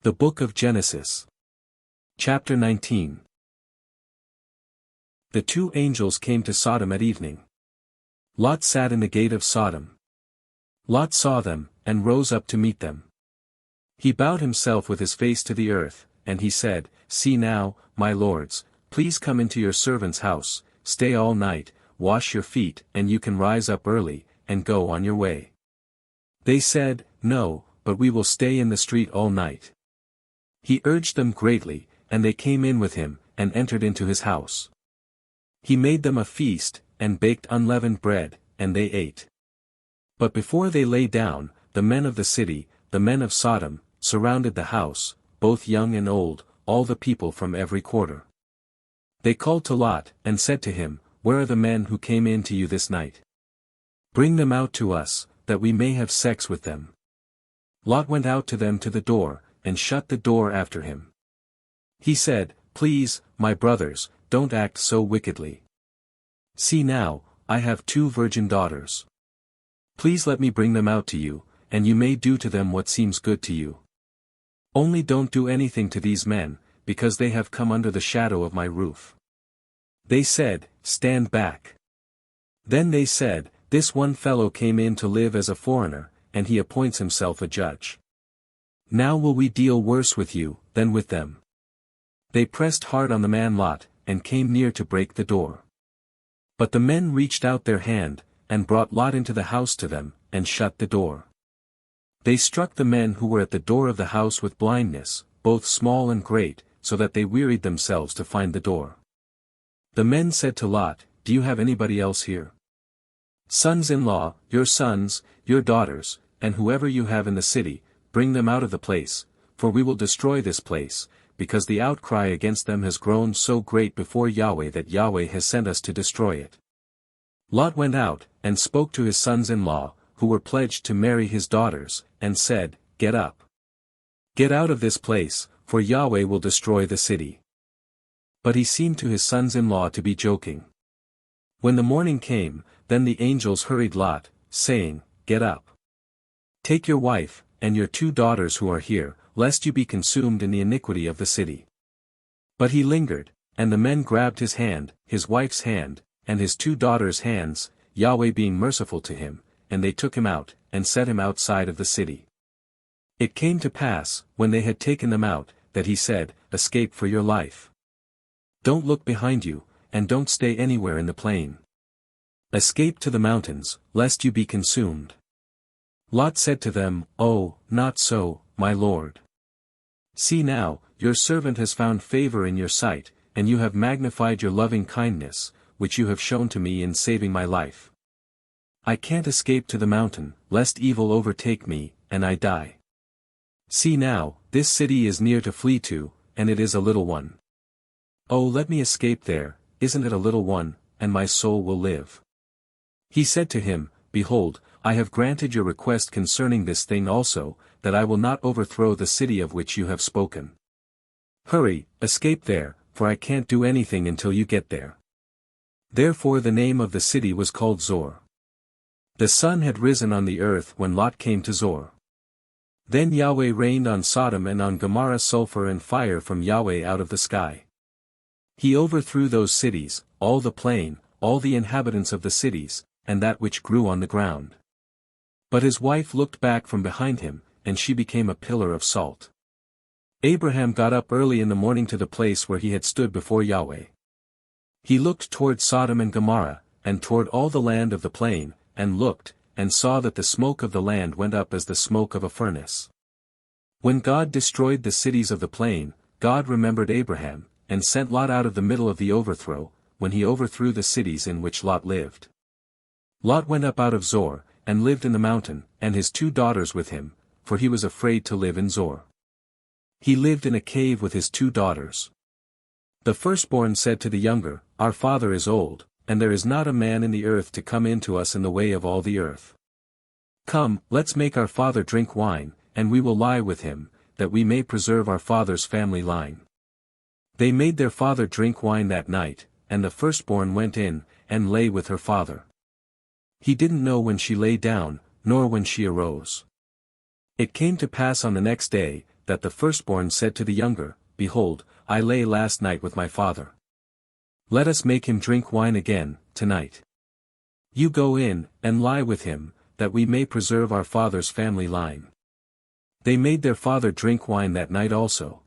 The Book of Genesis. Chapter 19. The two angels came to Sodom at evening. Lot sat in the gate of Sodom. Lot saw them, and rose up to meet them. He bowed himself with his face to the earth, and he said, "See now, my lords, please come into your servant's house, stay all night, wash your feet, and you can rise up early, and go on your way." They said, "No, but we will stay in the street all night." He urged them greatly, and they came in with him, and entered into his house. He made them a feast, and baked unleavened bread, and they ate. But before they lay down, the men of the city, the men of Sodom, surrounded the house, both young and old, all the people from every quarter. They called to Lot, and said to him, "Where are the men who came in to you this night? Bring them out to us, that we may have sex with them." Lot went out to them to the door, and shut the door after him. He said, "Please, my brothers, don't act so wickedly. See now, I have 2 virgin daughters. Please let me bring them out to you, and you may do to them what seems good to you. Only don't do anything to these men, because they have come under the shadow of my roof." They said, "Stand back." Then they said, "This one fellow came in to live as a foreigner, and he appoints himself a judge. Now will we deal worse with you, than with them?" They pressed hard on the man Lot, and came near to break the door. But the men reached out their hand, and brought Lot into the house to them, and shut the door. They struck the men who were at the door of the house with blindness, both small and great, so that they wearied themselves to find the door. The men said to Lot, "Do you have anybody else here? Sons-in-law, your sons, your daughters, and whoever you have in the city, bring them out of the place, for we will destroy this place, because the outcry against them has grown so great before Yahweh that Yahweh has sent us to destroy it." Lot went out, and spoke to his sons-in-law, who were pledged to marry his daughters, and said, "Get up. Get out of this place, for Yahweh will destroy the city." But he seemed to his sons-in-law to be joking. When the morning came, then the angels hurried Lot, saying, "Get up. Take your wife, and your 2 daughters who are here, lest you be consumed in the iniquity of the city." But he lingered, and the men grabbed his hand, his wife's hand, and his 2 daughters' hands, Yahweh being merciful to him, and they took him out, and set him outside of the city. It came to pass, when they had taken them out, that he said, "Escape for your life. Don't look behind you, and don't stay anywhere in the plain. Escape to the mountains, lest you be consumed." Lot said to them, "Oh, not so, my lord. See now, your servant has found favor in your sight, and you have magnified your loving kindness, which you have shown to me in saving my life. I can't escape to the mountain, lest evil overtake me, and I die. See now, this city is near to flee to, and it is a little one. Oh, let me escape there, isn't it a little one, and my soul will live." He said to him, "Behold, I have granted your request concerning this thing also, that I will not overthrow the city of which you have spoken. Hurry, escape there, for I can't do anything until you get there." Therefore the name of the city was called Zor. The sun had risen on the earth when Lot came to Zor. Then Yahweh rained on Sodom and on Gomorrah sulfur and fire from Yahweh out of the sky. He overthrew those cities, all the plain, all the inhabitants of the cities, and that which grew on the ground. But his wife looked back from behind him, and she became a pillar of salt. Abraham got up early in the morning to the place where he had stood before Yahweh. He looked toward Sodom and Gomorrah, and toward all the land of the plain, and looked, and saw that the smoke of the land went up as the smoke of a furnace. When God destroyed the cities of the plain, God remembered Abraham, and sent Lot out of the middle of the overthrow, when he overthrew the cities in which Lot lived. Lot went up out of Zor, and lived in the mountain, and his 2 daughters with him, for he was afraid to live in Zor. He lived in a cave with his 2 daughters. The firstborn said to the younger, "Our father is old, and there is not a man in the earth to come in to us in the way of all the earth. Come, let's make our father drink wine, and we will lie with him, that we may preserve our father's family line." They made their father drink wine that night, and the firstborn went in, and lay with her father. He didn't know when she lay down, nor when she arose. It came to pass on the next day, that the firstborn said to the younger, Behold, I lay last night with my father. Let us make him drink wine again, tonight. You go in, and lie with him, that we may preserve our father's family line. They made their father drink wine that night also.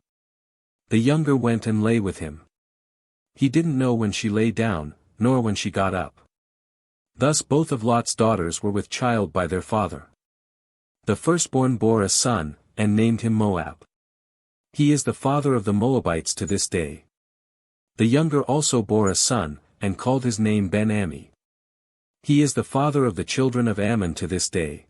The younger went and lay with him. He didn't know when she lay down, nor when she got up. Thus both of Lot's daughters were with child by their father. The firstborn bore a son, and named him Moab. He is the father of the Moabites to this day. The younger also bore a son, and called his name Ben-Ammi. He is the father of the children of Ammon to this day.